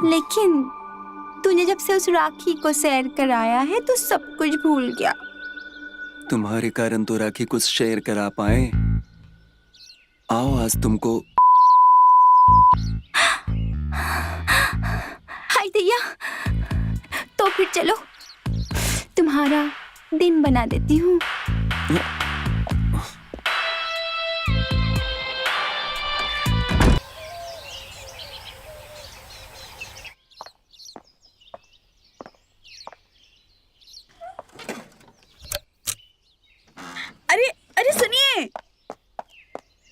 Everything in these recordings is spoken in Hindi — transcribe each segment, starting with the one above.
लेकिन तूने जब से उस राखी को सैर कराया है तो सब कुछ भूल गया। तुम्हारे कारण तो राखी कुछ शेयर करा पाए। आओ आज तुमको। हाय दैया, तो फिर चलो तुम्हारा दिन बना देती हूँ। अरे सुनिए,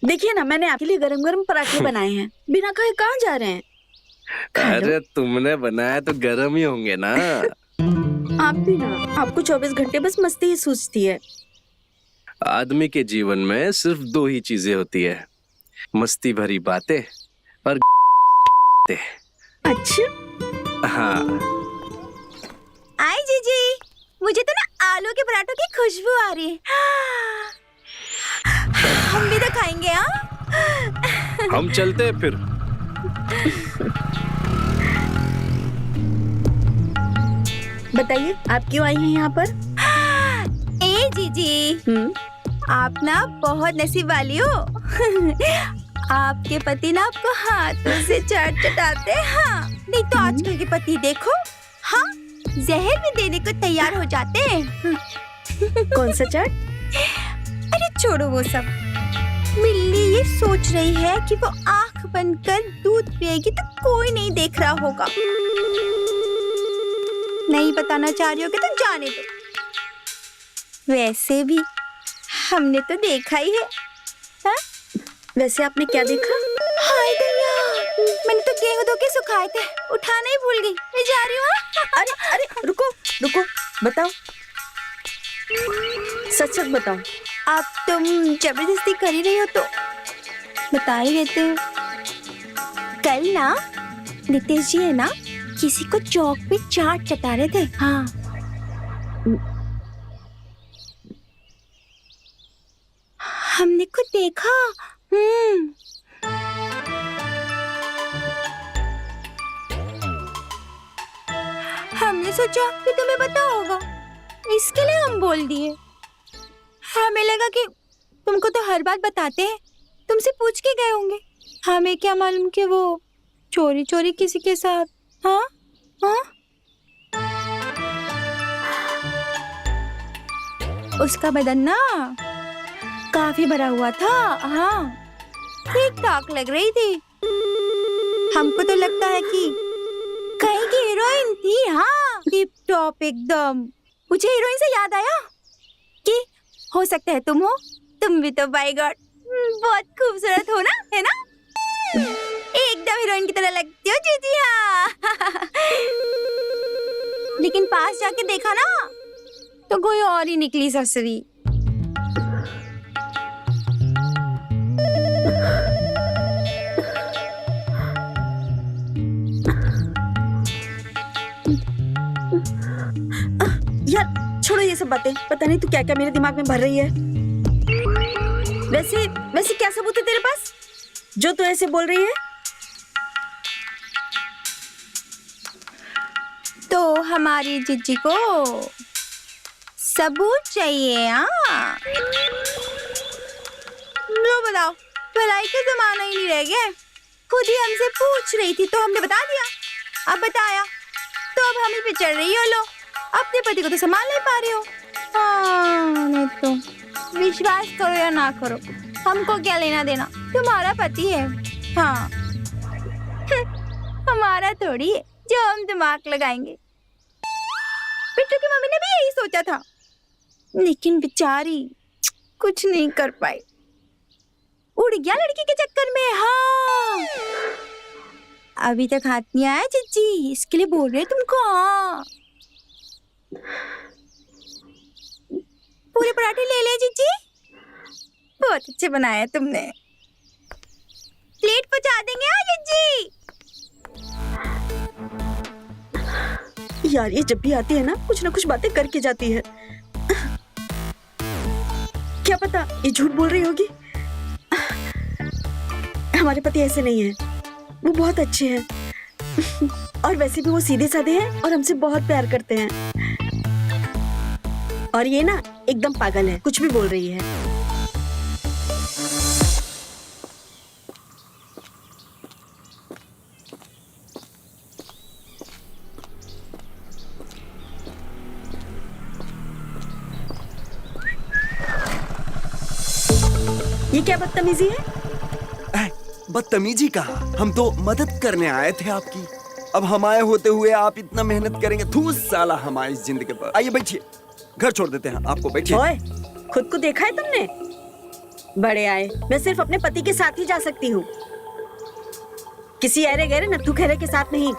देखिए ना, मैंने आपके लिए गरम गरम पराठे बनाए हैं। बिना खाए कहाँ जा रहे हैं? अरे तुमने बनाया तो गरम ही होंगे ना। आप भी ना, आपको 24 घंटे बस मस्ती ही सूझती है। आदमी के जीवन में सिर्फ दो ही चीजें होती है, मस्ती भरी बातें और अच्छा, हाँ। आई जीजी, मुझे तो ना आलू के पराठों की खुशबू आ रही है। हम भी तो खाएंगे। हाँ, हम चलते हैं फिर। बताइए आप क्यों आई हैं यहाँ पर? ए जीजी, आप ना बहुत नसीब वाली हो। आपके पति ना आपको हाथों से चाट चटाते हैं। हाँ, नहीं तो आजकल के पति देखो, हाँ, जहर भी देने को तैयार हो जाते हैं। कौन सा चाट? अरे छोड़ो वो सब। मिल्ली ये सोच रही है कि वो आंख बंद कर दूध पिएगी तो कोई नहीं देख रहा होगा। नहीं बताना चाह रही होगी तो जाने दो। वैसे भी हमने तो देखा ही है। हा? वैसे आपने क्या देखा? हाय दैया, मैंने तो गेहूं धो के सुखाए थे, उठाना ही भूल गई। मैं जा रही हूँ। अरे रुको रुको, बताओ, सच सच बताओ। आप तुम जबरदस्ती कर ही रही हो तो बता ही देते हैं। कल ना नितेश जी है ना, किसी को चौक पे चाट चटा रहे थे। हाँ, हमने खुद देखा। हमने सोचा कि तुम्हें पता होगा, इसके लिए हम बोल दिए। हमें लगा कि तुमको तो हर बात बताते हैं, तुमसे पूछ के गए होंगे। हमें क्या मालूम कि वो चोरी चोरी किसी के साथ। हाँ हाँ, उसका बदन ना काफी भरा हुआ था। हाँ, ठीक ठाक लग रही थी। हमको तो लगता है कि कहीं की हीरोइन थी। हाँ, टिप टॉप एकदम। मुझे हीरोइन से याद आया कि हो सकता है तुम हो। तुम भी तो बाय गॉड बहुत खूबसूरत हो ना, है ना? एकदम हीरोइन की तरह लगती हो जीजी। हाँ। लेकिन पास जाके देखा ना तो कोई और ही निकली ससुरी। यार छोड़ो ये सब बातें, पता नहीं तू क्या क्या मेरे दिमाग में भर रही है। वैसे क्या सबूत है तेरे पास जो तू ऐसे बोल रही है? तो हमारी जीजी को सबूत चाहिए। हाँ, लो बताओ, भलाई का जमाना ही नहीं रह गया। खुद ही हमसे पूछ रही थी तो हमने बता दिया। अब बताया तो अब हम ही पे चढ़ रही हो। लो, अपने पति को तो संभाल नहीं पा रही हो। हाँ, नहीं तो विश्वास करो या ना करो, हमको क्या लेना देना, तुम्हारा पति है। हाँ, हमारा थोड़ी है जो हम दिमाग लगाएंगे। बिट्टू की मम्मी ने भी यही सोचा था, लेकिन बेचारी कुछ नहीं कर पाई, उड़ गया लड़की के चक्कर में। हाँ, अभी तक हाथ नहीं आया जीजी, इसके लिए बोल रहे तुमको। हाँ, पूरे पराठे ले ले जीजी, बहुत अच्छे बनाए तुमने। प्लेट पहुंचा देंगे। हाँ जीजी। यार ये जब भी आती है ना कुछ बातें करके जाती है। क्या पता ये झूठ बोल रही होगी। हमारे पति ऐसे नहीं है, वो बहुत अच्छे हैं। और वैसे भी वो सीधे साधे हैं और हमसे बहुत प्यार करते हैं। और ये ना एकदम पागल है, कुछ भी बोल रही है। ये क्या बदतमीजी है? बदतमीजी कहा, हम तो मदद करने आए थे आपकी। अब हम आए होते हुए आप इतना मेहनत करेंगे, धूस साला हमारी जिंदगी पर। आइए बैठिए, घर छोड़ देते हैं आपको, बैठिए। ओए, खुद को देखा है तुमने? बड़े आए, मैं सिर्फ अपने पति के साथ ही जा सकती हूँ, किसी अरे गहरे नत्थु खैरे के साथ नहीं।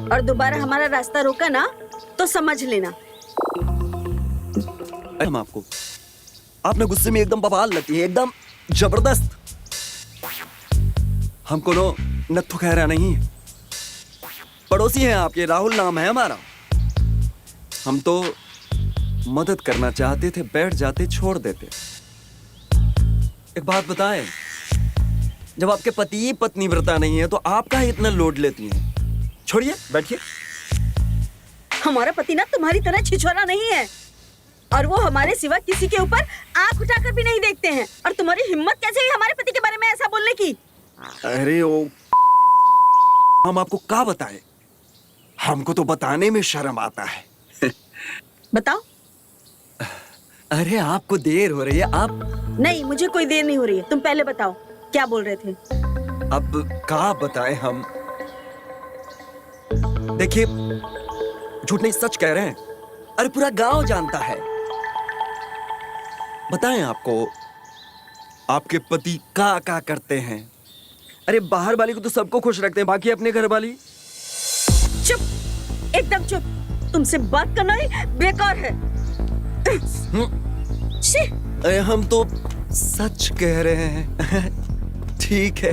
और दोबारा हमारा रास्ता रोका ना तो समझ लेना। हम आपने गुस्से में एकदम बवाल लगती है, एकदम जबरदस्त। हमको नत्थु खैरा नहीं है, पड़ोसी हैं आपके, राहुल नाम है हमारा। हम तो मदद करना चाहते थे, बैठ जाते, छोड़ देते। एक बात बताएं, जब आपके पति पत्नी व्रता नहीं है तो आप काहे इतना लोड लेती हैं? छोड़िए, बैठिए। हमारा पति ना तुम्हारी तरह छिछोरा नहीं है, और वो हमारे सिवा किसी के ऊपर आंख उठाकर भी नहीं देखते हैं। और तुम्हारी हिम्मत कैसे हुई हमारे पति के बारे में ऐसा बोलने की? अरे ओ, हम आपको क्या बताएं? हमको तो बताने में शर्म आता है। बताओ। अरे आपको देर हो रही है, आप। नहीं, मुझे कोई देर नहीं हो रही है, तुम पहले बताओ क्या बोल रहे थे। अब क्या बताएं हम? देखिए, झूठ नहीं सच कह रहे हैं। अरे पूरा गांव जानता है। बताएं आपको, आपके पति क्या करते हैं? अरे बाहर वाली को तो सबको खुश रखते हैं, बाकी अपने घर वाली। चुप, एकदम चुप। तुमसे बात करना ही बेकार है। अरे हम तो सच कह रहे हैं। ठीक है।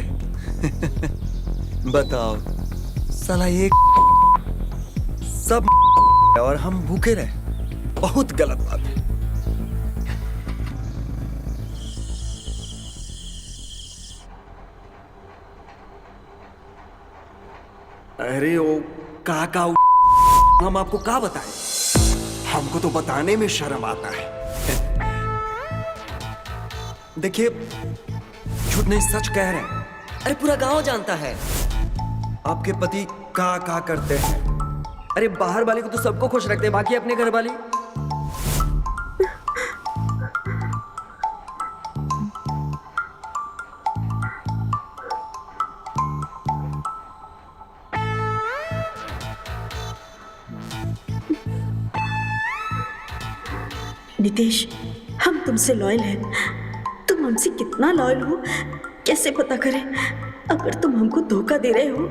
बताओ साला, ये सब और हम भूखे रहे, बहुत गलत बात है। अरे ओ काका, हम आपको क्या बताएं? हमको तो बताने में शर्म आता है। देखिए, झूठ नहीं सच कह रहे हैं। अरे पूरा गांव जानता है आपके पति क्या करते हैं। अरे बाहर वाले को तो सबको खुश रखते हैं, बाकी अपने घर वाली। नितेश, हम तुमसे लॉयल हैं। तुम हमसे कितना लॉयल हो कैसे पता करें? अगर तुम हमको धोखा दे रहे हो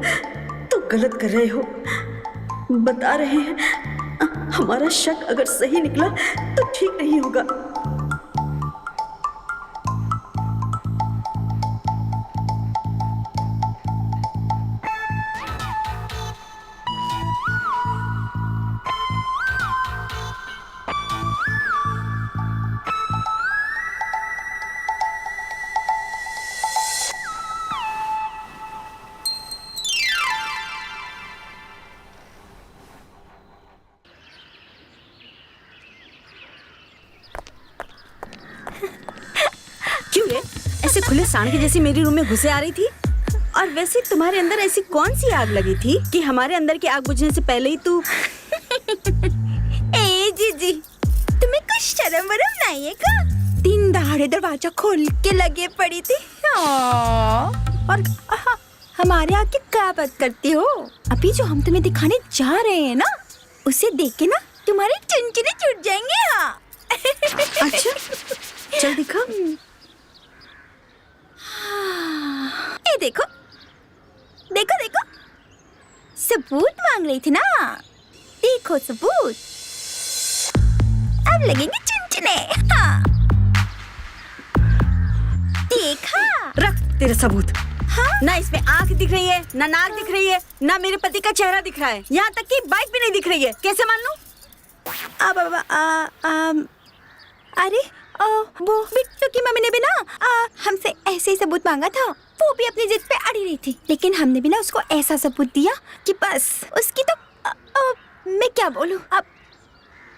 तो गलत कर रहे हो। बता रहे हैं, हमारा शक अगर सही निकला तो ठीक नहीं होगा। क्यों रे, ऐसे खुले सांड के जैसी मेरी रूम में घुसे आ रही थी? और वैसे तुम्हारे अंदर ऐसी कौन सी आग लगी थी कि हमारे अंदर की आग बुझने से पहले ही तू ए जीजी, तुम्हें कुछ शर्म वरम नहीं है क्या? दिन दहाड़े दरवाजा खोल के लगे पड़ी थी। और हमारे आगे क्या बात करती हो? अभी जो हम तुम्हें दिखाने जा रहे हैं ना, उसे देख के ना तुम्हारे चुनचुने छूट जाएंगे। हाँ। अच्छा, चल दिखा। ये देखो देखो देखो, सबूत मांग रही थी ना, देखो सबूत। अब लगेंगे चुनचुने। हाँ। देखा? रख तेरा सबूत। हाँ? ना इसमें आंख दिख रही है, ना नाक दिख रही है, ना मेरे पति का चेहरा दिख रहा है, यहाँ तक कि बाइक भी नहीं दिख रही है। कैसे मान लूं? अरे वो बिट्टू की मम्मी ने भी ना हमसे ऐसे ही सबूत मांगा था। वो भी अपनी जिद पे अड़ी रही थी, लेकिन हमने भी ना उसको ऐसा सबूत दिया कि बस उसकी तो मैं क्या बोलूं। अब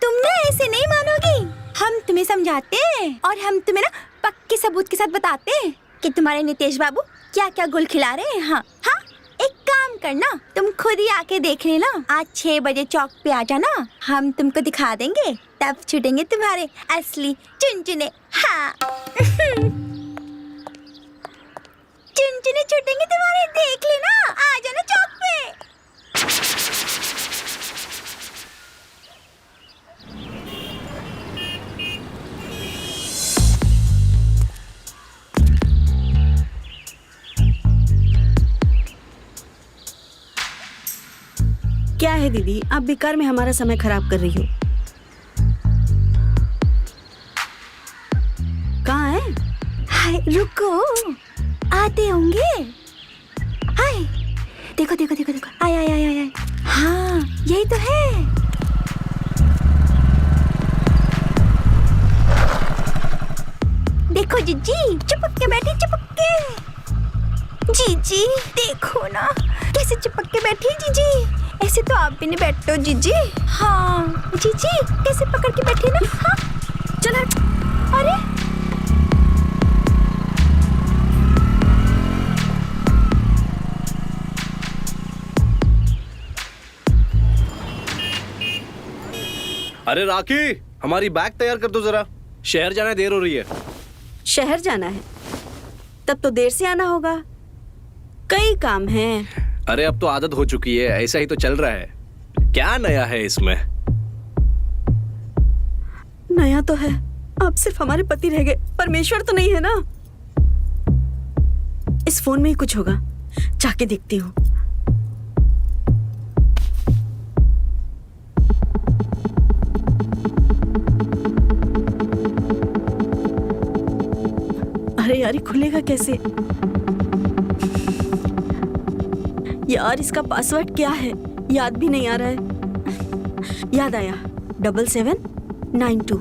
तुम ना ऐसे नहीं मानोगी। हम तुम्हें समझाते हैं और हम तुम्हें ना पक्के सबूत के साथ बताते हैं कि तुम्हारे नितेश बाबू क्या क्या गुल खिला रहे हैं। हाँ हाँ, एक काम करना, तुम खुद ही आके देख लेना। आज 6 बजे चौक पे आ जाना, हम तुमको दिखा देंगे, तब छूटेंगे तुम्हारे असली चुनचुने। हाँ चुनचुने छूटेंगे तुम्हारे, देख लेना। आ जाना चौक पे। क्या है दीदी, आप बेकार में हमारा समय खराब कर रही हो। कहाँ है? हाय रुको, आते होंगे। हाय देखो देखो देखो देखो, आय आय आय आय। हाँ यही तो है। देखो जीजी चिपक के बैठी, चिपक के। जीजी देखो ना कैसे चिपक के बैठी है जीजी। ऐसे तो आप भी नहीं बैठते हो जीजी। हाँ जीजी कैसे पकड़ के बैठी ना। हाँ चल हट। अरे अरे राखी, हमारी बैग तैयार कर दो जरा, शहर जाना है, देर हो रही है। शहर जाना है? तब तो देर से आना होगा, कई काम हैं। अरे अब तो आदत हो चुकी है, ऐसा ही तो चल रहा है। क्या नया है इसमें? नया तो है, अब सिर्फ हमारे पति रह गए, परमेश्वर तो नहीं है ना। इस फोन में ही कुछ होगा, जाके देखती हूँ। अरे यार, ये खुलेगा कैसे? यार इसका पासवर्ड क्या है, याद भी नहीं आ रहा है। याद आया, 7792।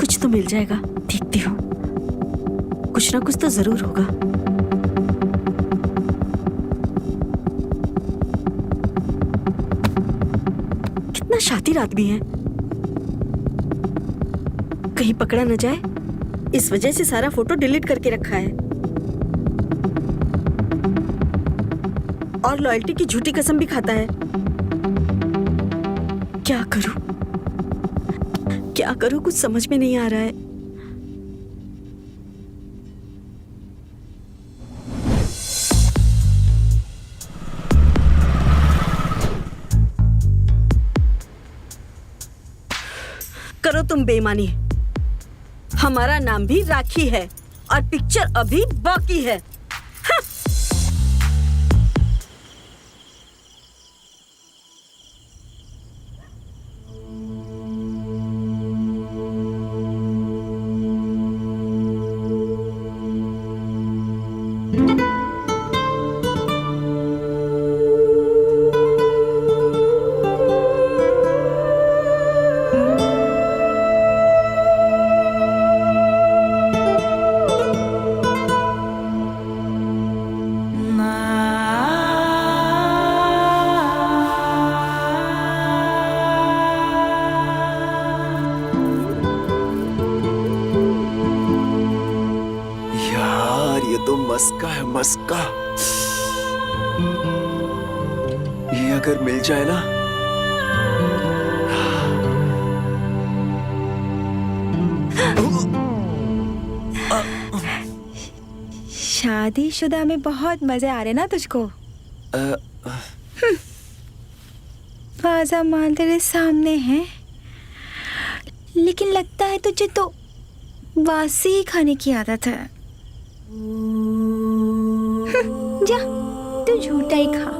कुछ तो मिल जाएगा, देखती हूँ। कुछ ना कुछ तो जरूर होगा। कितना शातिर आदमी है, कहीं पकड़ा न जाए, इस वजह से सारा फोटो डिलीट करके रखा है। और लॉयल्टी की झूठी कसम भी खाता है। क्या करूं, क्या करूं, कुछ समझ में नहीं आ रहा है। करो तुम बेईमानी, हमारा नाम भी राखी है और पिक्चर अभी बाकी है। हाँ। मस्का है, मस्का। ये अगर मिल जाए ना, शादीशुदा में बहुत मजे आ रहे ना तुझको। बाजा माल तेरे सामने है, लेकिन लगता है तुझे तो वासी ही खाने की आदत है। जा तू झूठा ही खा।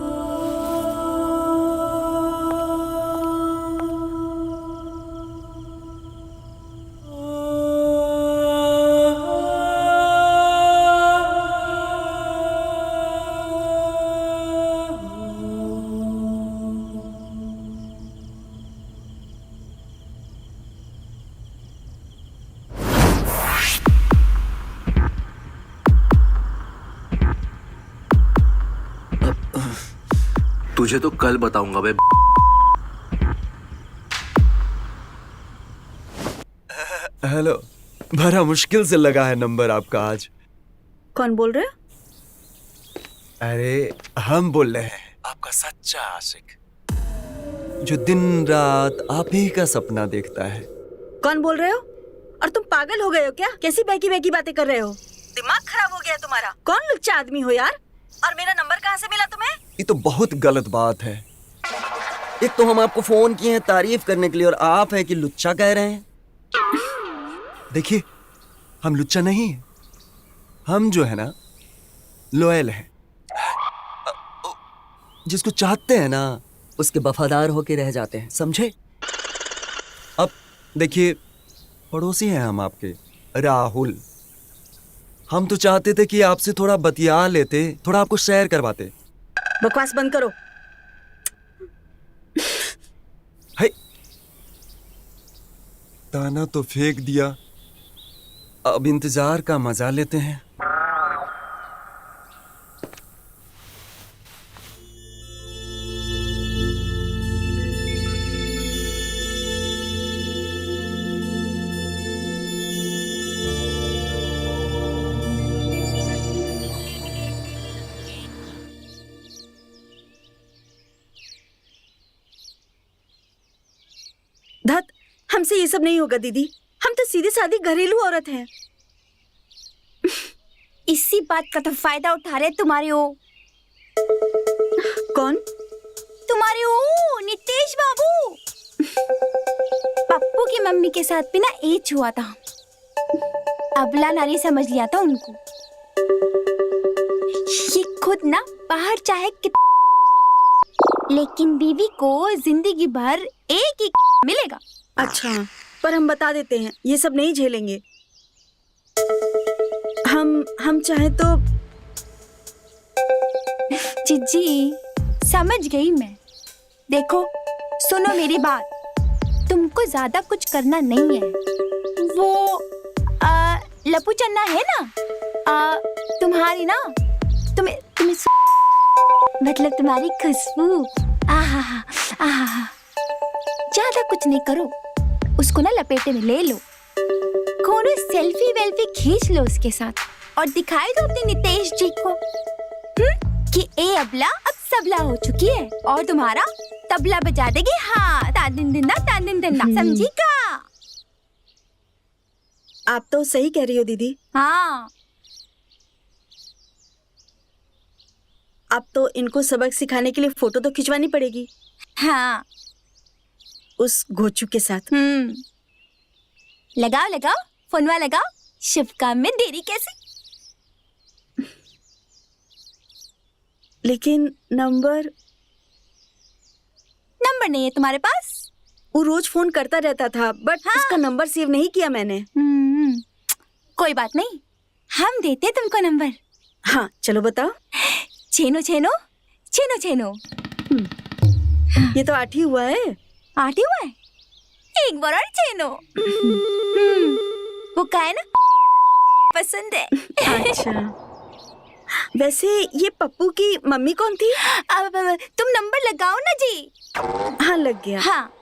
तुझे तो कल बताऊंगा बे। हेलो, बड़ा मुश्किल से लगा है नंबर आपका आज। कौन बोल रहे हो? अरे हम बोल रहे हैं, आपका सच्चा आशिक, जो दिन रात आप ही का सपना देखता है। कौन बोल रहे हो? और तुम पागल हो गए हो क्या? कैसी बहकी बहकी बातें कर रहे हो? दिमाग खराब हो गया है तुम्हारा? कौन लुच्चा आदमी हो यार? और मेरा नंबर कहाँ से मिला तुम्हें? ये तो बहुत गलत बात है। एक तो हम आपको फोन किए हैं तारीफ करने के लिए, और आप हैं कि लुच्चा कह रहे हैं। देखिए, हम लुच्चा नहीं हैं, हम जो है ना लॉयल हैं। जिसको चाहते हैं ना उसके वफादार होके रह जाते हैं, समझे? अब देखिए, पड़ोसी हैं हम आपके, राहुल। हम तो चाहते थे कि आपसे थोड़ा बतिया लेते, थोड़ा आपको शेयर करवाते। बकवास बंद करो। है, ताना तो फेंक दिया, अब इंतजार का मजा लेते हैं। धत, हमसे ये सब नहीं होगा दीदी। हम तो सीधी सादी घरेलू औरत हैं। इसी बात का तो फायदा उठा रहे तुम्हारे वो। कौन? तुम्हारे वो नितेश बाबू। पप्पू की मम्मी के साथ भी ना एज हुआ था, अबला नारी समझ लिया था उनको। ये खुद ना बाहर चाहे लेकिन बीवी को जिंदगी भर एक ही मिलेगा। अच्छा, पर हम बता देते हैं, ये सब नहीं झेलेंगे। हम चाहे तो। जीजी समझ गई मैं। देखो सुनो मेरी बात, तुमको ज्यादा कुछ करना नहीं है। वो लपू चन्ना है ना, तुम्हारी ना, तुम्हें मतलब तुम्हारी खुशबू, आहा आहा। ज्यादा कुछ नहीं करो, उसको ना लपेटे में ले लो, कोनो सेल्फी वेल्फी खींच लो उसके साथ, और दिखाई दो अपने नितेश जी को कि ए अबला अब सबला हो चुकी है और तुम्हारा तबला बजा देगी। हाँ, तादिन दिना समझी का? आप तो सही कह रही हो दीदी। हाँ, अब तो इनको सबक सिखाने के लिए फोटो तो खिंचवानी पड़ेगी। हाँ, उस घोचू के साथ। लगाओ लगाओ, फोनवा लगाओ, शुभ काम में देरी कैसे? लेकिन नंबर नहीं है तुम्हारे पास? वो रोज फोन करता रहता था, बट उसका नंबर सेव नहीं किया मैंने। कोई बात नहीं, हम देते तुमको नंबर। हाँ चलो बताओ। छेनो छेनो छेनो छेनो। ये तो 8 ही हुआ है। 8 ही हुआ है? एक बार और छेनो। वो का है ना, पसंद है। अच्छा, वैसे ये पप्पू की मम्मी कौन थी? अब तुम नंबर लगाओ ना जी। हाँ लग गया। हाँ,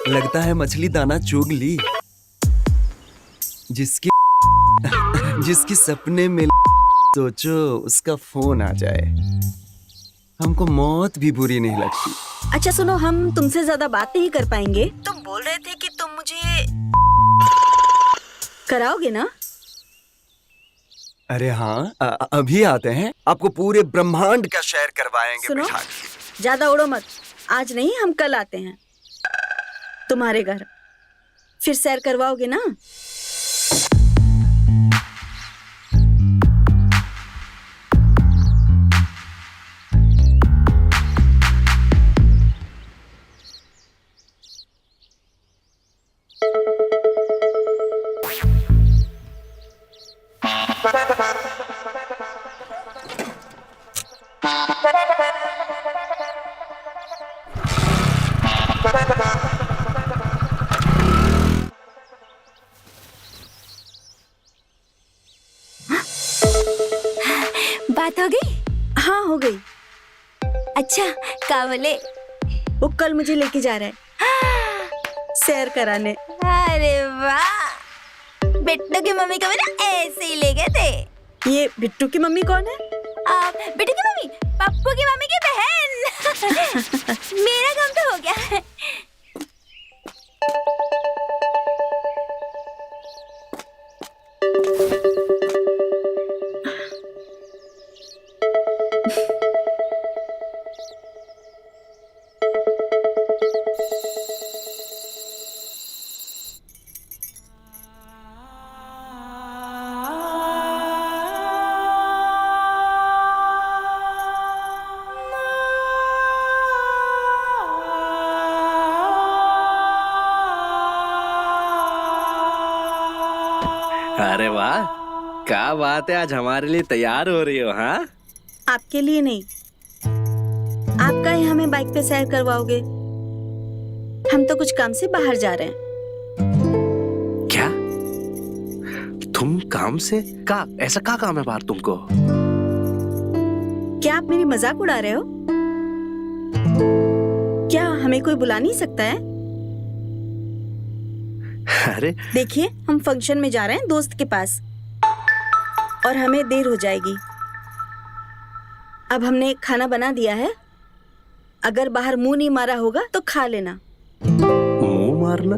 लगता है मछली दाना चुग ली। जिसकी सपने में सोचो उसका फोन आ जाए, हमको मौत भी बुरी नहीं लगती। अच्छा सुनो, हम तुमसे ज्यादा बात नहीं कर पाएंगे। तुम बोल रहे थे कि तुम मुझे कराओगे ना? अरे हाँ, अभी आते हैं, आपको पूरे ब्रह्मांड का शेयर करवाएंगे। सुनो, बिठा के। ज्यादा उड़ो मत। आज नहीं, हम कल आते हैं तुम्हारे घर। फिर सैर करवाओगे ना? बात हो गई? हाँ, हो गई। अच्छा, का बोले? वो कल मुझे लेके जा रहा है सैर कराने। अरे वाह, बिट्टू की मम्मी को भी ना ऐसे ही ले गए थे। ये बिट्टू की मम्मी कौन है? बिट्टू की मम्मी पप्पू की मम्मी की बहन। मेरा काम तो हो गया। अरे वाह, क्या बात है, आज हमारे लिए तैयार हो रही हो? हाँ, आपके लिए नहीं, आप काहे हमें बाइक पे सैर करवाओगे? हम तो कुछ काम से बाहर जा रहे हैं। क्या तुम काम से? का ऐसा का काम है बाहर तुमको? क्या आप मेरी मजाक उड़ा रहे हो? क्या हमें कोई बुला नहीं सकता है? अरे देखिए, हम फंक्शन में जा रहे हैं दोस्त के पास और हमें देर हो जाएगी। अब हमने खाना बना दिया है, अगर बाहर मुंह नहीं मारा होगा तो खा लेना। मुंह मारना?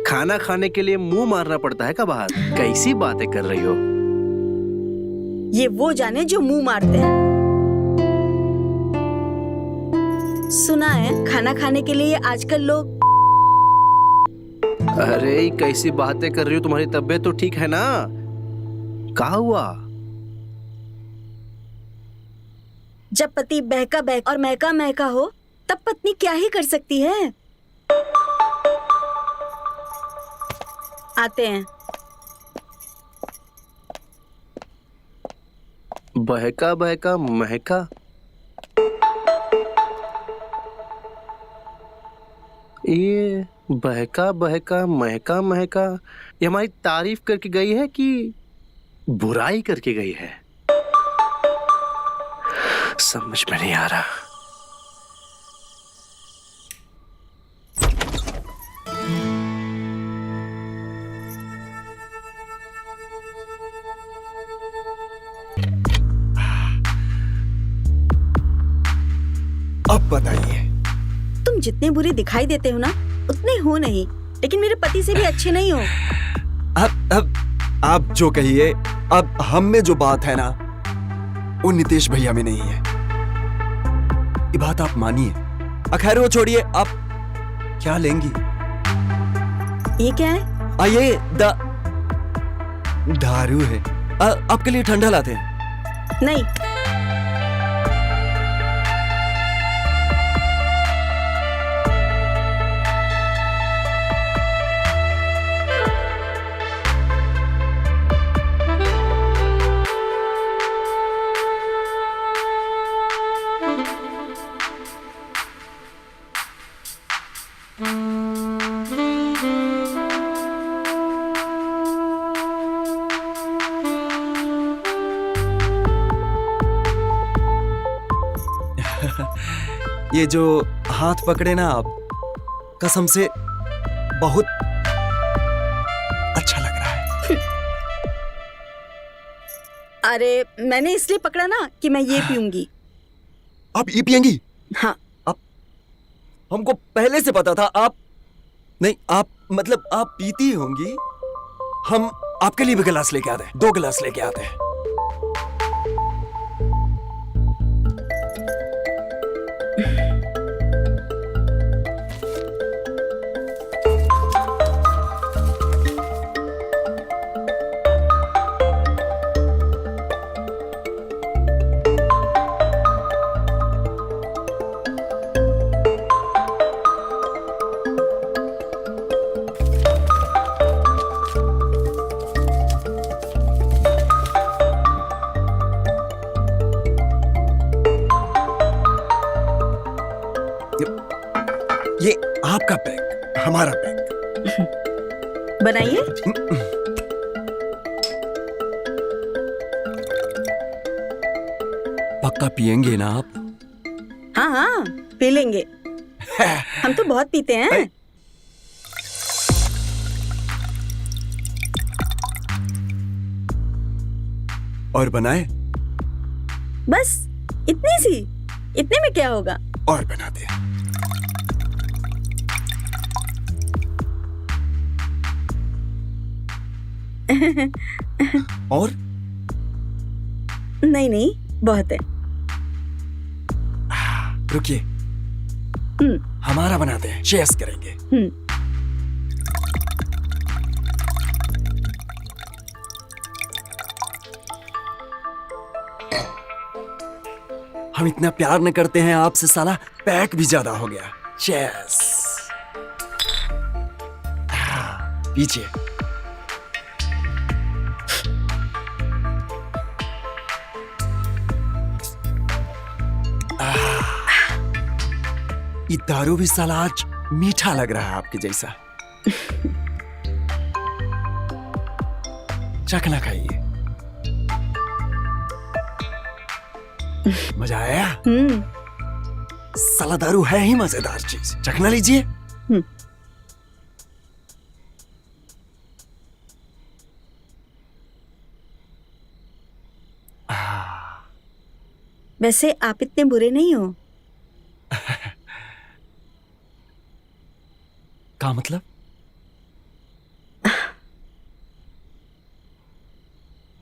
खाना खाने के लिए मुंह मारना पड़ता है क्या बाहर? कैसी बातें कर रही हो? ये वो जाने जो मुंह मारते हैं। सुना है खाना खाने के लिए आजकल लोग। अरे कैसी बातें कर रही हो? तुम्हारी तबीयत तो ठीक है ना? क्या हुआ? जब पति बहका बहका और महका महका हो तब पत्नी क्या ही कर सकती है। आते हैं। बहका बहका महका? ये बहका बहका महका महका ये हमारी तारीफ करके गई है कि बुराई करके गई है? समझ में नहीं आ रहा। अब बताइए। तुम जितने बुरे दिखाई देते हो ना उतने हो नहीं, लेकिन मेरे पति से भी अच्छे नहीं हो। अब आप जो कहिए, अब हम में जो बात है ना वो नितेश भैया में नहीं है। ये बात आप मानिए। खैर वो छोड़िए, आप क्या लेंगी? ये क्या है? ये दारू है। आपके लिए ठंडा लाते हैं। नहीं। ये जो हाथ पकड़े ना आप, कसम से बहुत अच्छा लग रहा है। अरे मैंने इसलिए पकड़ा ना कि मैं ये पीऊंगी। आप ये पियेंगी? हाँ। आप, हमको पहले से पता था आप नहीं, आप मतलब आप पीती होंगी। हम आपके लिए भी गिलास लेके आते हैं, 2 गिलास लेके आते हैं। ये आपका पैक, हमारा पैक। बनाइए। पक्का पियेंगे ना आप? हाँ हाँ, पी लेंगे। हम तो बहुत पीते हैं। और बनाए? बस इतनी सी, इतने में क्या होगा? और बना दे। और? नहीं नहीं, बहुत है। रुकिए, हमारा बनाते हैं, शेयर्स करेंगे। हम इतना प्यार न करते हैं आपसे, साला पैक भी ज्यादा हो गया। चेस। पीछे। ये दारू भी साला आज मीठा लग रहा है आपके जैसा। चखना खाइए। मजा आया? साला दारू है ही मजेदार चीज, चखना लीजिए। वैसे आप इतने बुरे नहीं हो। क्या मतलब?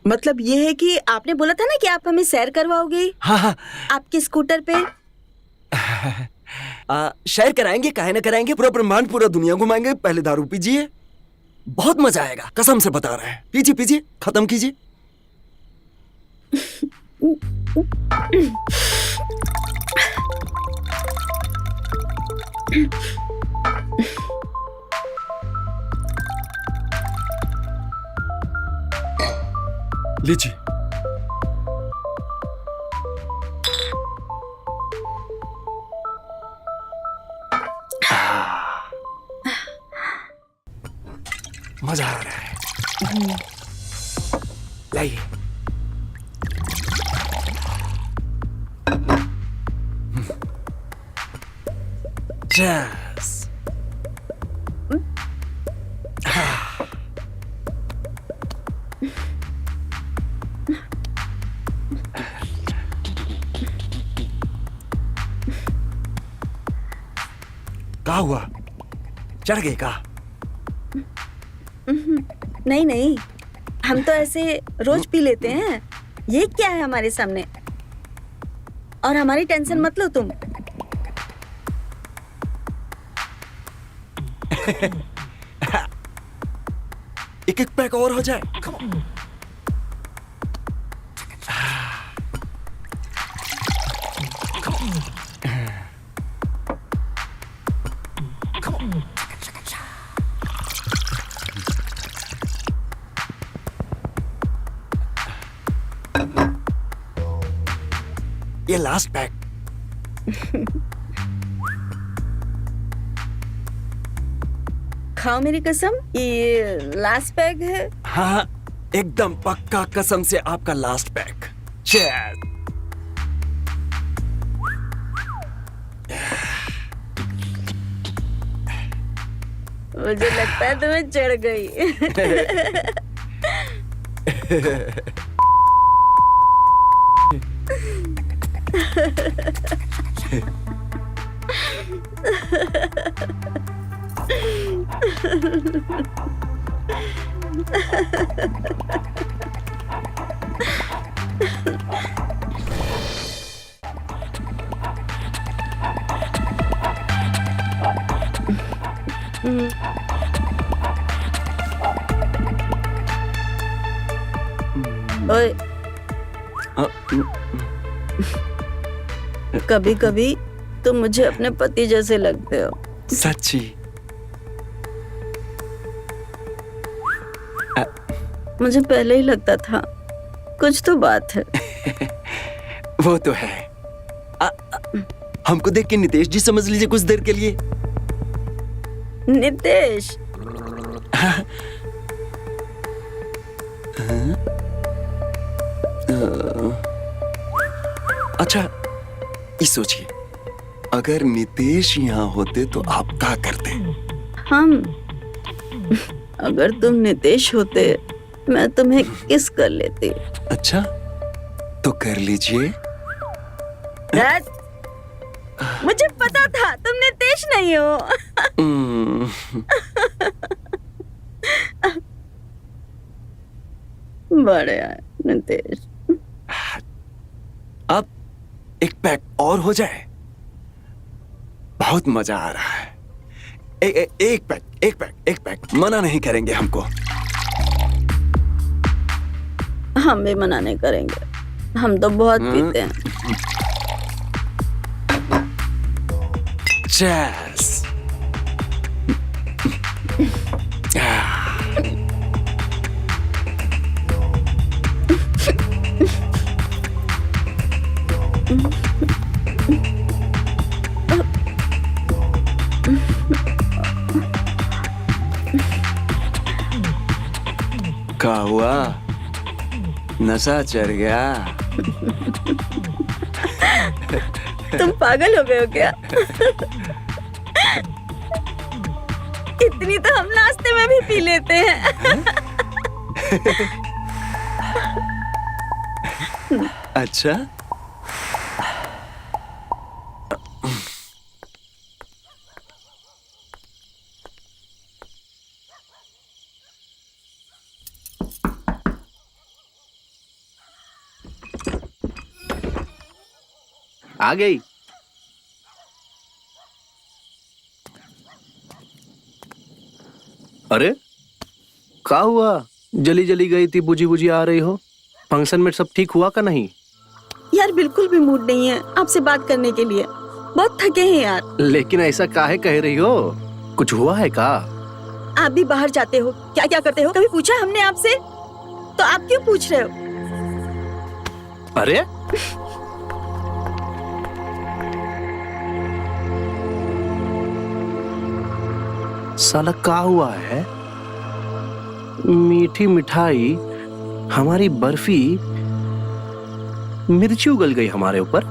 मतलब ये है कि आपने बोला था ना कि आप हमें सैर करवाओगे। हाँ हाँ। आपके स्कूटर पे। शेयर कराएंगे, काहे ना कराएंगे। पूरा ब्रह्मांड, पूरा दुनिया घुमाएंगे। पहले दारू पीजिए, बहुत मजा आएगा, कसम से बता रहे हैं। पीजिए पीजिए, खत्म कीजिए। लीजिए। मजा आ रहा है। लाइए। Cheers. क्या हुआ? चढ़ गए का? नहीं नहीं, हम तो ऐसे रोज पी लेते हैं। ये क्या है हमारे सामने? और हमारी टेंशन मत लो तुम। एक एक पैक और हो जाए। ये लास्ट पैक। खाओ मेरी कसम, ये लास्ट पैक है। हाँ, एकदम पक्का, कसम से आपका लास्ट पैक। चेयर। मुझे लगता है तुम्हें चढ़ गई। ओए, कभी कभी तुम मुझे अपने पति जैसे लगते हो। सच्ची? मुझे पहले ही लगता था। कुछ तो बात है। वो तो है। हमको देख के नितेश जी समझ लीजिए कुछ देर के लिए। नितेश? अच्छा ये सोचिए, अगर नितेश यहाँ होते तो आप क्या करते? हम, अगर तुम नितेश होते मैं तुम्हें किस कर लेती। अच्छा तो कर लीजिए। डैड, मुझे पता था तुम नितेश नहीं हो। बड़े आए नितेश। अब एक पैक और हो जाए, बहुत मजा आ रहा है। एक पैक मना नहीं करेंगे हमको। हम भी मना नहीं करेंगे, हम तो बहुत पीते हैं। Cheers. क्या हुआ? नशा चढ़ गया? तुम पागल हो गए हो क्या? इतनी तो हम नाश्ते में भी पी लेते हैं। अच्छा आ गई। अरे क्या हुआ? जली जली गई थी, बुझी बुझी आ रही हो। फंक्शन में सब ठीक हुआ का नहीं? यार बिल्कुल भी मूड नहीं है आपसे बात करने के लिए, बहुत थके हैं यार। लेकिन ऐसा काहे कह रही हो? कुछ हुआ है का? आप भी बाहर जाते हो, क्या क्या करते हो? कभी पूछा हमने आपसे? तो आप क्यों पूछ रहे हो? अरे साला क्या हुआ है? मीठी मिठाई, हमारी बर्फी, मिर्ची उगल गई हमारे ऊपर।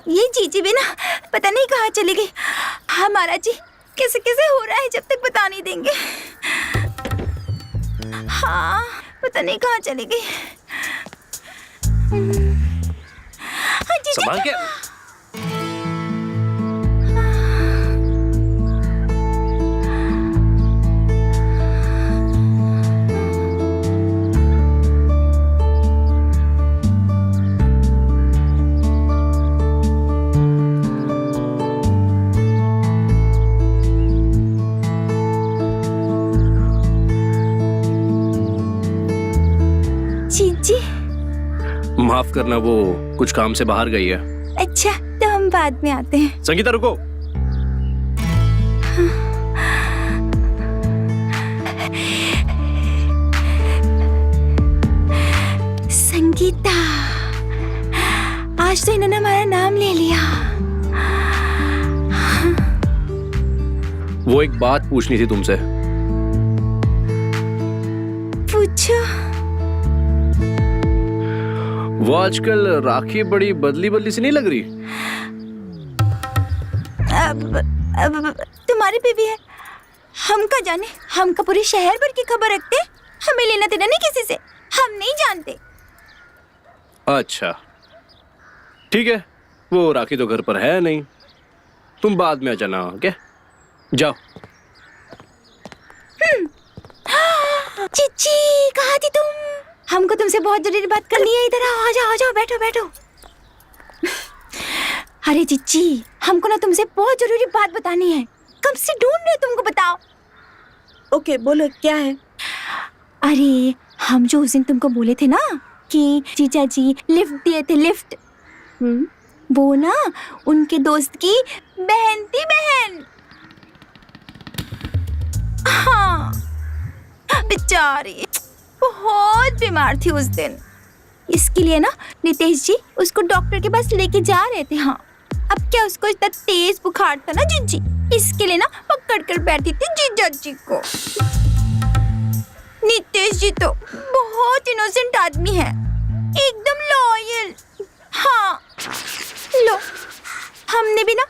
ये जीजी भी ना पता नहीं कहाँ चली गई। हाँ महाराज जी, कैसे कैसे हो रहा है जब तक बता नहीं देंगे। हाँ पता नहीं कहाँ चली गई। हाँ जीजी संभाल के। जीजी माफ करना, वो कुछ काम से बाहर गई है। अच्छा तो हम बाद में आते हैं। संगीता रुको। संगीता, आज तो इन्होंने हमारा नाम ले लिया। वो एक बात पूछनी थी तुमसे। पूछो। वो आजकल राखी बड़ी बदली बदली सी नहीं लग रही? अब तुम्हारी बीवी है, हम का जाने। हम का पूरे शहर भर की खबर रखते, हमें लेना देना नहीं किसी से, हम नहीं जानते। अच्छा ठीक है, वो राखी तो घर पर है नहीं, तुम बाद में आ जाना। क्या जाओ। चिच्ची कहाँ थी तुम? हमको तुमसे बहुत जरूरी बात करनी है। इधर आओ, आ जाओ बैठो बैठो। अरे चिच्ची, हमको ना तुमसे बहुत जरूरी बात बतानी है, कब से ढूंढ रहे तुमको, बताओ। ओके बोलो क्या है? अरे हम जो उस दिन तुमको बोले थे ना कि जीजा जी लिफ्ट दिए थे, लिफ्ट, वो ना उनके दोस्त की बहन थी, बहन। हाँ बेचारी बहुत बीमार थी उस दिन। इसके लिए ना नितेश जी उसको डॉक्टर के पास लेके जा रहे थे। हाँ, अब क्या उसको इतना तेज बुखार था ना जीजी, इसके लिए ना पकड़ कर बैठी थी जीजा जी को। नितेश जी तो बहुत इनोसेंट आदमी है, एकदम लॉयल। हाँ, लो, हमने भी ना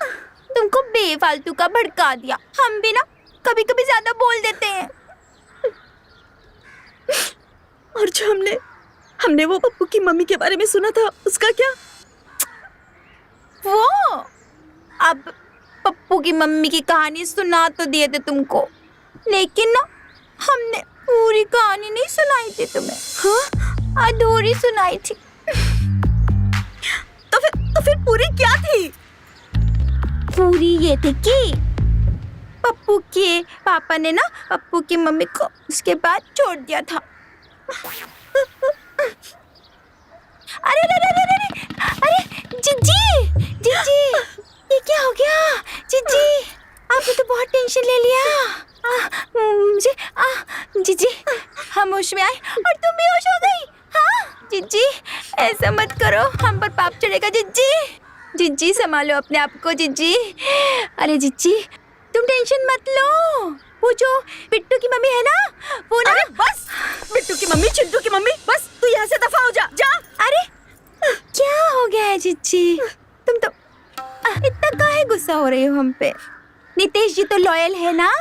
तुमको बेफालतू का भड़का दिया। हम भी ना कभी कभी ज्यादा बोल देते हैं। और जो हमने वो पप्पू की मम्मी के बारे में सुना था, उसका क्या? वो अब पप्पू की मम्मी की कहानी सुना तो दिए थे तुमको, लेकिन ना हमने पूरी कहानी नहीं सुनाई थी तुम्हें। हाँ, अधूरी सुनाई थी। तो फिर पूरी क्या थी? पूरी ये थी कि पप्पू के पापा ने ना पप्पू की मम्मी को उसके बाद छोड़ दिया था। अरे अरे अरे अरे अरे जीजी जीजी, ये क्या हो गया जीजी? आपने तो बहुत टेंशन ले लिया। मुझे जीजी हम होश में आए और तुम भी होश हो गई। हाँ जीजी, ऐसा मत करो, हम पर पाप चढ़ेगा जीजी। जीजी संभालो अपने आप को जीजी। अरे जीजी तुम टेंशन मत लो, वो जो बिट्टू की मम्मी है ना, वो ना। अरे बस, बिट्टू की मम्मी, चिंटू की मम्मी, बस तू यहाँ से दफा हो जा। अरे क्या हो गया है जीजी? तुम तो इतना काहे गुस्सा हो रही हो हम पे? नितेश जी तो लॉयल है ना,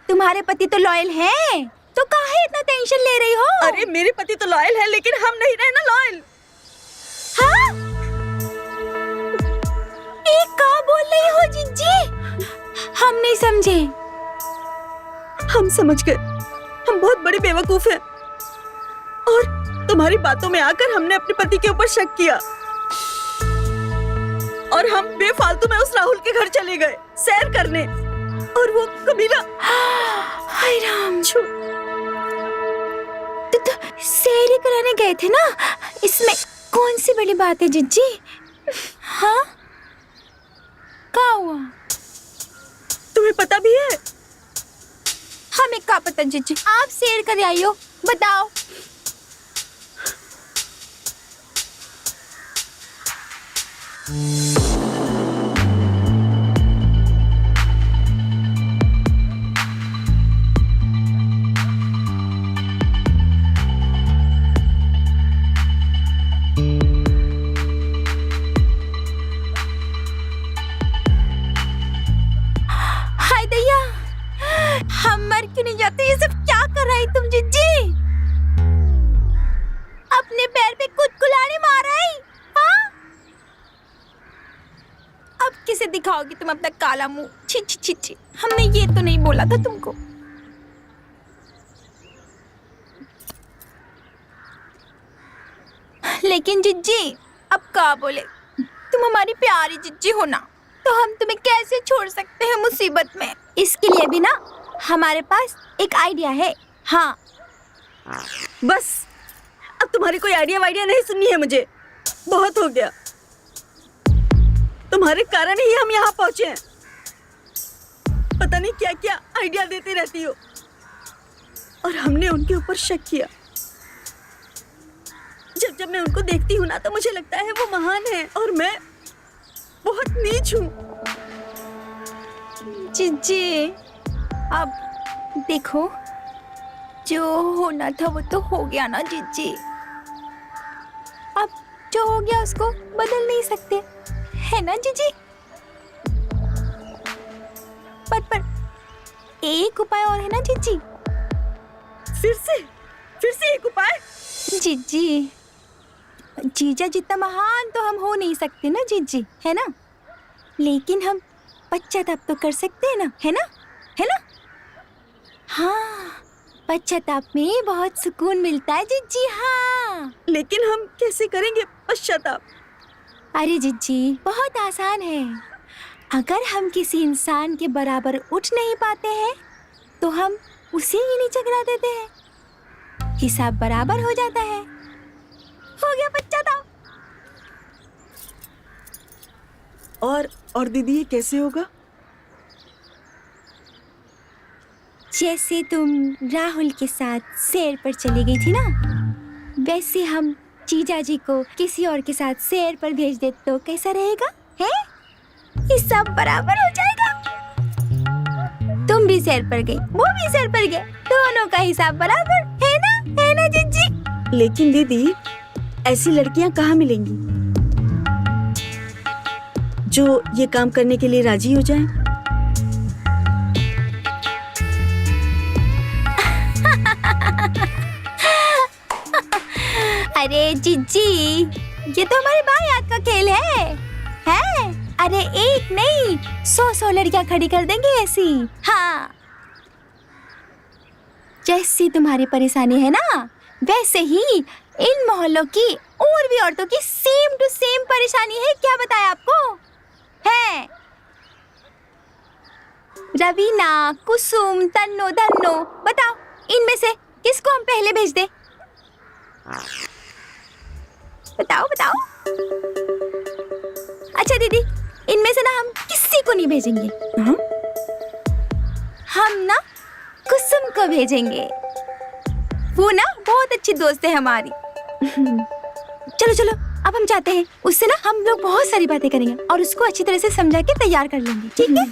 तुम्हारे पति तो लॉयल है, तो काहे इतना टेंशन ले रही हो? अरे मेरे पति तो लॉयल है, लेकिन हम नहीं रहे ना लॉयल। हाँ? ये क्या बोल रही हो जीजी? हम नहीं समझे। हम समझ गए, हम बहुत बड़े बेवकूफ हैं। और तुम्हारी बातों में आकर हमने अपने पति के ऊपर शक किया और हम बेफालतू में उस राहुल के घर चले गए सैर करने, और वो कबीला। हाय राम, तो सैर ही कराने गए थे ना, इसमें कौन सी बड़ी बात है जीजी? हाँ, क्या हुआ? तुम्हें पता भी है? हमें क्या पता जीजी, आप सैर कर आई हो, बताओ। हाय दैया, हम मर क्यों नहीं जाते? ये सब क्या कर रही तुम जीजी? अपने पैर पे खुद कुल्हाड़ी मार रही? हाँ? अब किसे दिखाओगी तुम अपना काला मुंह? छी छी छी छी, हमने ये तो नहीं बोला था तुमको। लेकिन जिज्जी अब क्या बोले, तुम हमारी प्यारी जिज्जी हो ना, तो हम तुम्हें कैसे छोड़ सकते हैं मुसीबत में? इसके लिए भी ना हमारे पास एक आइडिया है। हाँ बस, अब तुम्हारी कोई आइडिया वाइडिया नहीं सुननी है मुझे, बहुत हो गया। तुम्हारे कारण ही हम यहाँ पहुंचे हैं। पता नहीं क्या क्या आइडिया देती रहती हो, और हमने उनके ऊपर शक किया। जब जब मैं उनको देखती हूँ ना, तो मुझे लगता है वो महान है और मैं बहुत नीच हूँ। जीजी अब देखो, जो होना था वो तो हो गया ना जीजी। अब जो हो गया उसको बदल नहीं सकते, है ना जीजी? पर एक उपाय और है ना जीजी? फिर से एक उपाय? जीजी, जीजा जितना महान तो हम हो नहीं सकते ना जीजी, है ना? लेकिन हम पश्चाताप तो कर सकते हैं ना, है ना? है ना? हाँ, पश्चाताप में बहुत सुकून मिलता है जीजी। हाँ, लेकिन हम कैसे करेंगे पश्चाताप? अरे जीजी बहुत आसान है। अगर हम किसी इंसान के बराबर उठ नहीं पाते हैं, तो हम उसे ही नीचे गिरा देते हैं, हिसाब बराबर हो जाता है। हो गया पश्चाताप। और दीदी, ये कैसे होगा? जैसे तुम राहुल के साथ सैर पर चली गई थी ना, वैसे हम जीजा जी को किसी और के साथ सैर पर भेज दे तो कैसा रहेगा? है? ये सब बराबर हो जाएगा। तुम भी सैर पर गई, वो भी सैर पर गए, दोनों का हिसाब बराबर है ना? है ना जीजी? लेकिन दीदी, ऐसी लड़कियां कहाँ मिलेंगी जो ये काम करने के लिए राजी हो जाएं? अरे जीजी, ये तो हमारे बायात का खेल है? अरे एक नहीं, 100 लड़कियां खड़ी कर देंगे ऐसी। हाँ, जैसी तुम्हारी परेशानी है ना, वैसे ही इन मोहल्लों की और भी औरतों की सेम टू सेम परेशानी है। क्या बताया आपको? है रवीना, कुसुम, तन्नो, धन्नो, बताओ इनमें से किसको हम पहले भेज दे? बताओ बताओ। अच्छा दीदी, इनमें से ना हम किसी को नहीं भेजेंगे। हम ना कुसुम को भेजेंगे। वो ना बहुत अच्छी दोस्त है हमारी। चलो चलो, अब हम जाते हैं। उससे ना हम लोग बहुत सारी बातें करेंगे और उसको अच्छी तरह से समझा के तैयार कर लेंगे, ठीक है?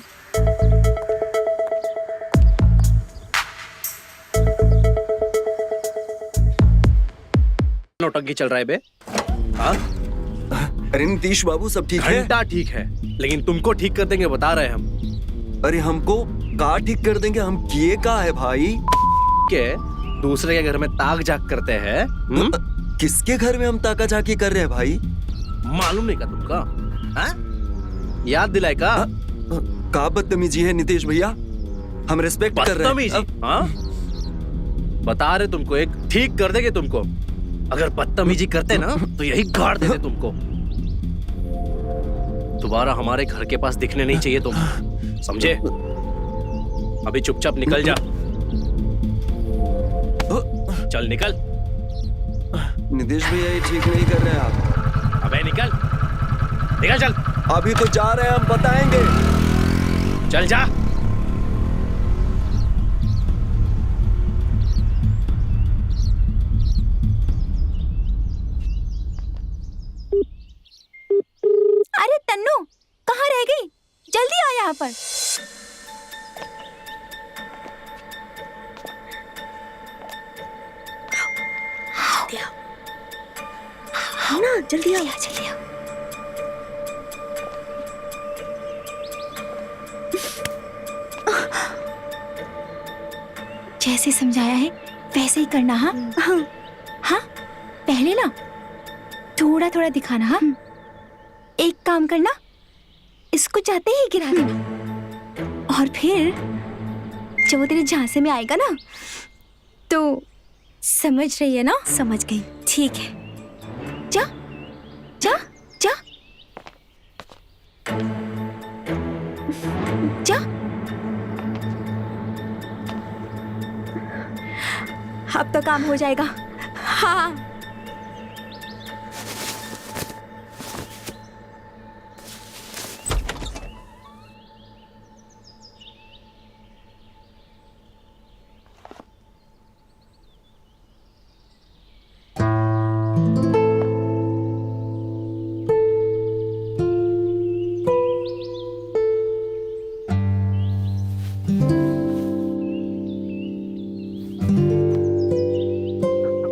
नौटंकी चल रहा है बे? हाँ? अरे नीतीश बाबू, सब ठीक है? घंटा ठीक है, लेकिन तुमको ठीक कर देंगे, बता रहे हैं हम। अरे हमको का ठीक कर देंगे? हम किए का है भाई? के दूसरे के घर में ताक झाक करते हैं? किसके घर में हम ताका झाकी कर रहे हैं भाई? मालूम नहीं का तुमका? हाँ? याद दिलाए का? का बदतमीजी है नीतीश भैया? हम रिस्पेक्ट कर रहे हैं। हाँ? बता रहे तुमको, एक ठीक कर देंगे तुमको। अगर बदतमीजी करते ना तो यही गाड़ देते तुमको। दोबारा हमारे घर के पास दिखने नहीं चाहिए तुम, समझे? अभी चुपचाप निकल जा। चल निकल। नीतीश भैया, ये ठीक नहीं कर रहे हैं आप। अबे निकल, निकल चल। अभी तो जा रहे हैं, हम बताएंगे। चल जा। अरे तन्नू, कहाँ रह गई? जल्दी आ यहाँ पर। हाँ ना, जल्दी आओ। जल्दी आओ। जैसे समझाया है वैसे ही करना। हाँ हाँ, पहले ना थोड़ा थोड़ा दिखाना। हाँ, एक काम करना, इसको चाहते ही गिरा देना, और फिर जब वो तेरे झांसे में आएगा ना, तो समझ रही है ना? समझ गई। ठीक है, जा जा जा जा। अब तो काम हो जाएगा। हाँ,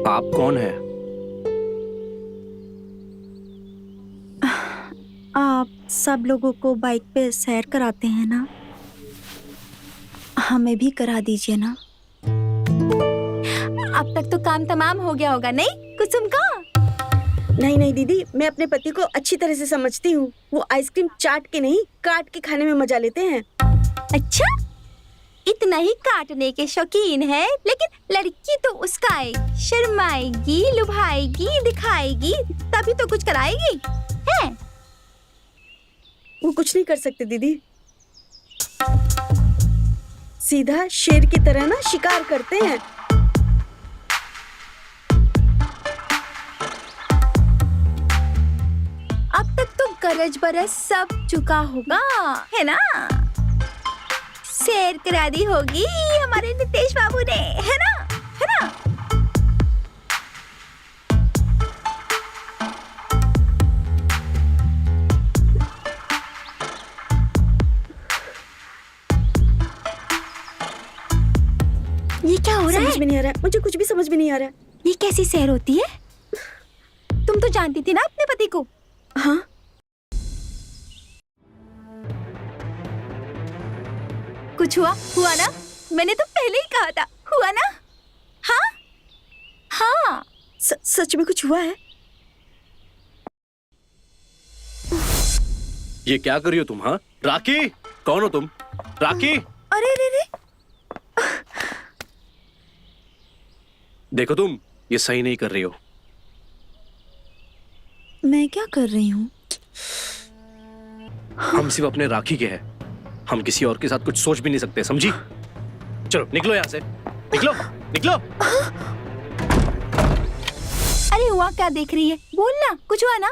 आप कौन है? आप सब लोगों को बाइक पे सैर कराते हैं ना, हमें भी करा दीजिए ना। अब तक तो काम तमाम हो गया होगा, नहीं कुसुम का? नहीं नहीं दीदी, मैं अपने पति को अच्छी तरह से समझती हूँ। वो आइसक्रीम चाट के नहीं, काट के खाने में मजा लेते हैं। अच्छा, इतना ही काटने के शौकीन है, लेकिन लड़की तो उसका आएगी, शर्माएगी, लुभाएगी, दिखाएगी, तभी तो कुछ कराएगी है? वो कुछ नहीं कर सकते दीदी, सीधा शेर की तरह ना शिकार करते हैं। अब तक तो गरज बरस सब चुका होगा, है ना? शेर करा दी होगी हमारे नितेश बाबू ने, है ना? है ना? ये क्या हो रहा समझ है? में नहीं आ रहा है, मुझे कुछ भी समझ में नहीं आ रहा है। ये कैसी सैर होती है? तुम तो जानती थी ना अपने पति को। हाँ, कुछ हुआ ना? मैंने तो पहले ही कहा था, हुआ ना? हाँ हाँ। सच में कुछ हुआ है? ये क्या कर रही हो तुम? हाँ राखी, कौन हो तुम? राखी, अरे रे रे, देखो तुम ये सही नहीं कर रही हो। मैं क्या कर रही हूँ? हम सिर्फ अपने राखी के हैं, हम किसी और के साथ कुछ सोच भी नहीं सकते, समझी? चलो निकलो यहाँ से, निकलो निकलो। अरे हुआ क्या देख रही है? बोलना, कुछ हुआ ना?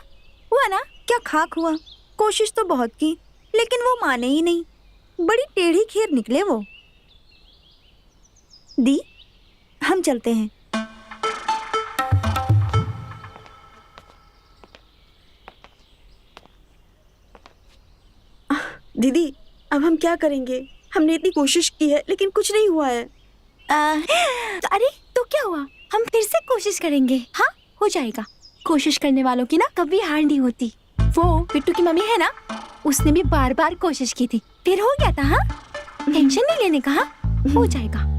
हुआ ना? क्या खाक हुआ? कोशिश तो बहुत की लेकिन वो माने ही नहीं। बड़ी टेढ़ी खीर निकले वो। दी, हम चलते हैं। दीदी, अब हम क्या करेंगे? हमने इतनी कोशिश की है लेकिन कुछ नहीं हुआ है। अरे तो क्या हुआ? हम फिर से कोशिश करेंगे। हाँ, हो जाएगा। कोशिश करने वालों की ना कभी हार नहीं होती। वो बिट्टू की मम्मी है ना, उसने भी बार बार कोशिश की थी, फिर हो गया था। हाँ, टेंशन नहीं लेने का। हाँ, हो जाएगा।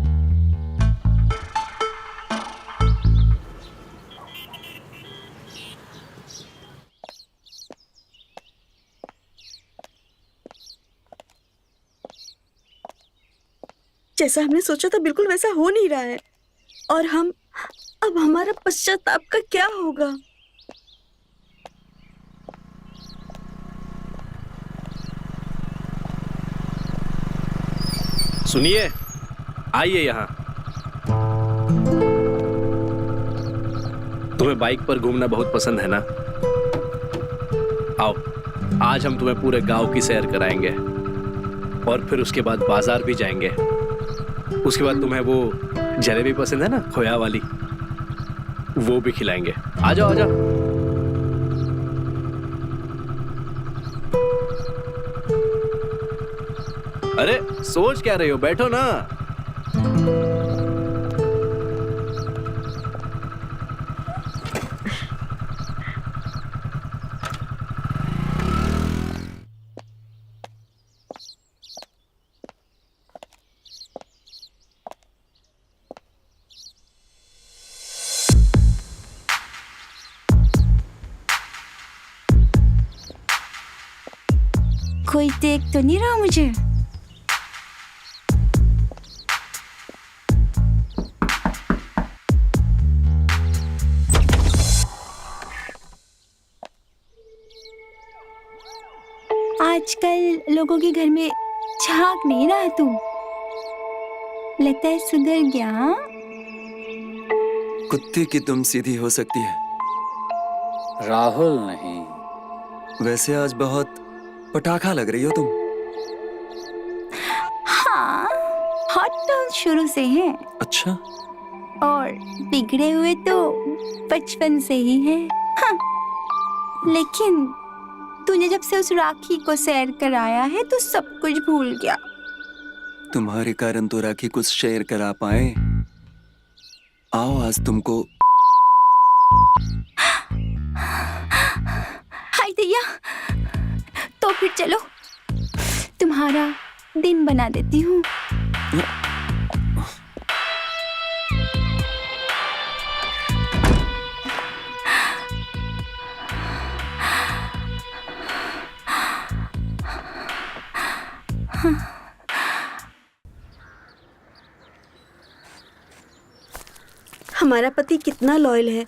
जैसा हमने सोचा था बिल्कुल वैसा हो नहीं रहा है। और अब हमारा पश्चाताप का क्या होगा? सुनिए, आइए यहाँ। तुम्हें बाइक पर घूमना बहुत पसंद है ना? आओ, आज हम तुम्हें पूरे गांव की सैर कराएंगे और फिर उसके बाद बाजार भी जाएंगे। उसके बाद तुम्हें वो जलेबी पसंद है ना, खोया वाली, वो भी खिलाएंगे। आ जाओ आ जाओ। अरे सोच क्या रही हो, बैठो ना। कोई देख तो नहीं रहा मुझे? आजकल लोगों के घर में झांक नहीं रहा तू। लगता है सुधर गया। कुत्ते की तुम सीधी हो सकती है, राहुल नहीं। वैसे आज बहुत पटाखा लग रही हो तुम। हाँ, हॉट तो शुरू से है अच्छा, और बिगड़े हुए तो बचपन से ही है। हाँ, लेकिन तूने जब से उस राखी को सैर कराया है तो सब कुछ भूल गया। तुम्हारे कारण तो राखी कुछ शेयर करा पाए। आओ आज तुमको। हाय दैया, तो फिर चलो, तुम्हारा दिन बना देती हूँ। हमारा पति कितना लॉयल है।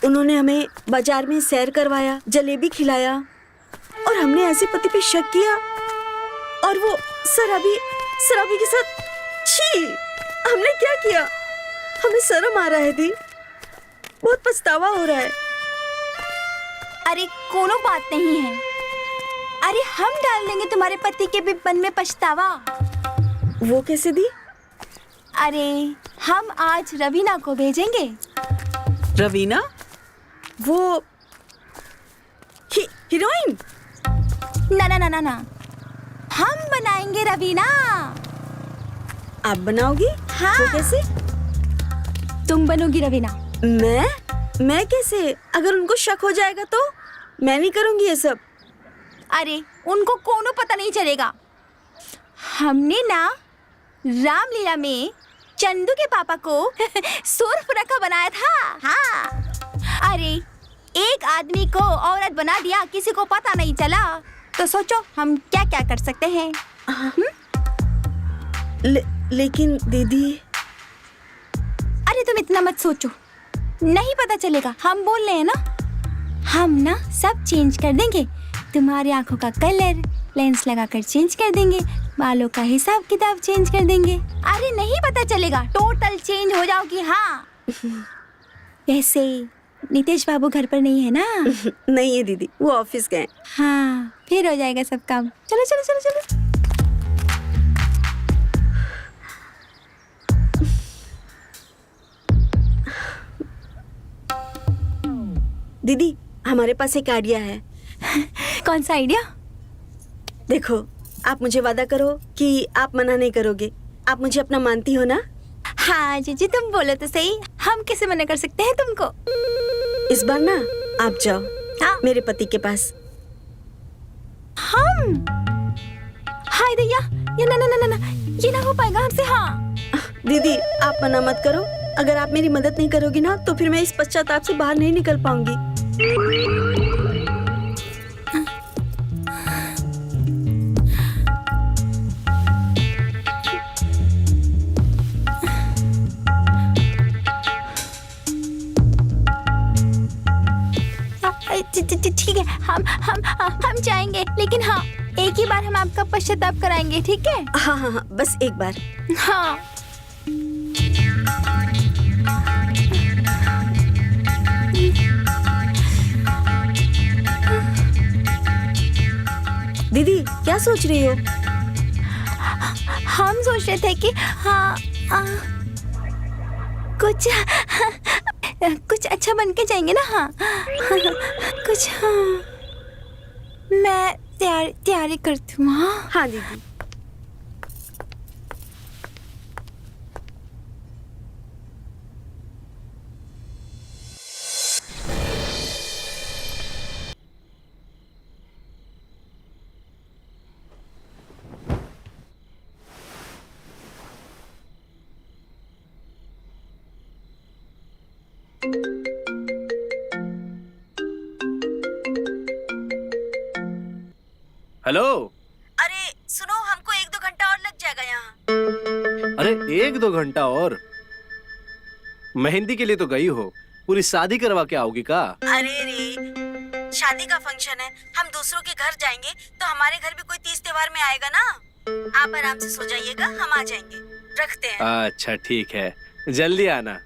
उन्होंने हमें बाजार में सैर करवाया, जलेबी खिलाया, और हमने ऐसे पति पे शक किया और वो शराबी के साथ। छी, हमने क्या किया? हमें शर्म आ रहा है दी, बहुत पछतावा हो रहा है। अरे कोनो बात नहीं है। अरे हम डाल देंगे तुम्हारे पति के भी मन में पछतावा। वो कैसे दी? अरे हम आज रवीना को भेजेंगे। रवीना? वो हीरोइन? ना ना ना ना ना, हम बनाएंगे रवीना। आप बनाओगी? हाँ। वो कैसे? तुम बनोगी रवीना। मैं कैसे? अगर उनको शक हो जाएगा तो? मैं नहीं करूंगी ये सब। अरे उनको कोनो पता नहीं चलेगा। हमने ना रामलीला में चंदू के पापा को सूर्पनखा बनाया था। हाँ। अरे एक आदमी को औरत बना दिया, किसी को पता नहीं चला, तो सोचो हम क्या क्या कर सकते हैं। लेकिन दीदी। अरे तुम इतना मत सोचो, नहीं पता चलेगा। हम बोल रहे हैं ना, हम ना सब चेंज कर देंगे। तुम्हारी आंखों का कलर लेंस लगाकर चेंज कर देंगे, बालों का हिसाब किताब चेंज कर देंगे। अरे नहीं पता चलेगा, टोटल चेंज हो जाओगी। हाँ। वैसे नितेश बाबू घर पर नहीं है ना? नहीं है दीदी, वो ऑफिस गए। हाँ, फिर हो जाएगा सब काम। चलो चलो चलो चलो। दीदी हमारे पास एक आइडिया है। कौन सा आइडिया? देखो, आप मुझे वादा करो कि आप मना नहीं करोगे। आप मुझे अपना मानती हो ना? हाँ जीजी, तुम बोलो तो सही, हम कैसे मना कर सकते हैं तुमको। इस बार ना आप जाओ। हाँ। मेरे पति के पास। हम? हाय दैया, ये ना ना ना ना, ये ना हो पाएगा हमसे। हाँ दीदी आप मना मत करो। अगर आप मेरी मदद नहीं करोगी ना तो फिर मैं इस पश्चाताप से बाहर नहीं निकल पाऊंगी। ठीक है, हम जाएंगे, लेकिन हाँ एक ही बार हम आपका पश्चाताप कराएंगे, ठीक है? हाँ हाँ हाँ, बस एक बार। हाँ। दीदी क्या सोच रही हो? हम सोच रहे थे कि हाँ कुछ अच्छा बन के जाएंगे ना। हाँ कुछ। हाँ मैं तैयारी करती हूँ। हाँ हाँ दीदी। हेलो। अरे सुनो, हमको 1-2 घंटा और लग जाएगा यहाँ। अरे 1-2 घंटा और? मेहंदी के लिए तो गई हो, पूरी शादी करवा के आओगी का? अरे रे, शादी का फंक्शन है, हम दूसरों के घर जाएंगे तो हमारे घर भी कोई तीज त्योहार में आएगा ना। आप आराम से सो जाइएगा, हम आ जाएंगे। रखते हैं। अच्छा ठीक है, जल्दी आना।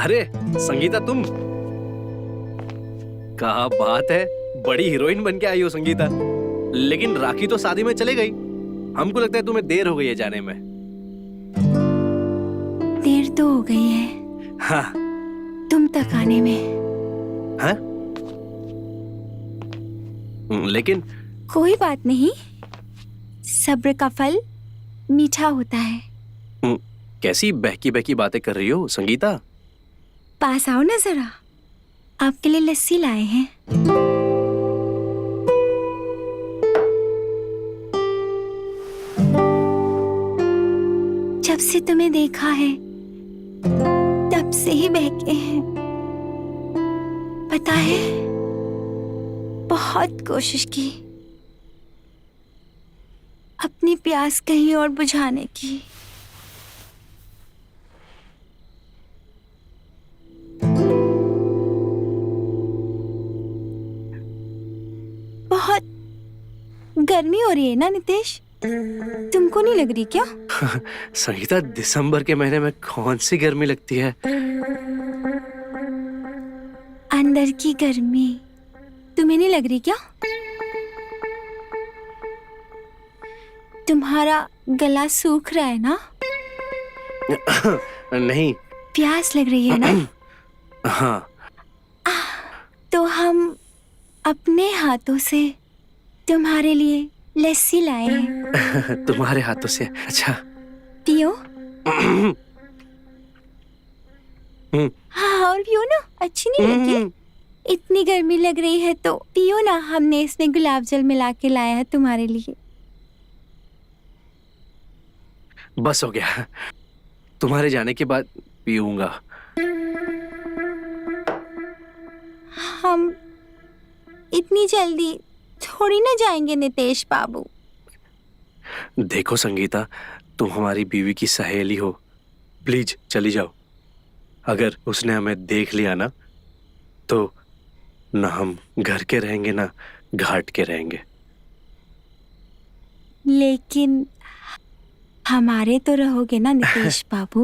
अरे संगीता, तुम? क्या बात है, बड़ी हीरोइन बन के आई हो संगीता। लेकिन राखी तो शादी में चले गई। हमको लगता है तुम्हें देर हो गई है जाने में। देर तो हो गई है। हाँ। तुम तक आने में। हाँ? लेकिन कोई बात नहीं, सब्र का फल मीठा होता है। कैसी बहकी बहकी बातें कर रही हो संगीता? पास आओ ना जरा, आपके लिए लस्सी लाए हैं। जब से तुम्हें देखा है तब से ही बहके हैं। पता है, बहुत कोशिश की अपनी प्यास कहीं और बुझाने की। बहुत गर्मी हो रही है ना नितेश? तुमको नहीं लग रही क्या? संगीता, दिसंबर के महीने में कौन सी गर्मी लगती है? अंदर की गर्मी तुम्हें नहीं लग रही क्या? तुम्हारा गला सूख रहा है ना? नहीं। प्यास लग रही है ना? हाँ। तो हम अपने हाथों से तुम्हारे लिए लस्सी लाए हैं। तुम्हारे हाथों से? अच्छा। पियो। हाँ और पियो ना, अच्छी नहीं लगी? इतनी गर्मी लग रही है तो पियो ना, हमने इसमें गुलाब जल मिला के लाया है तुम्हारे लिए। बस हो गया, तुम्हारे जाने के बाद पीऊंगा। हम इतनी जल्दी थोड़ी ना जाएंगे नितेश बाबू। देखो संगीता, तुम हमारी बीवी की सहेली हो, प्लीज चली जाओ। अगर उसने हमें देख लिया ना तो ना हम घर के रहेंगे ना घाट के रहेंगे। लेकिन हमारे तो रहोगे ना नितेश बाबू।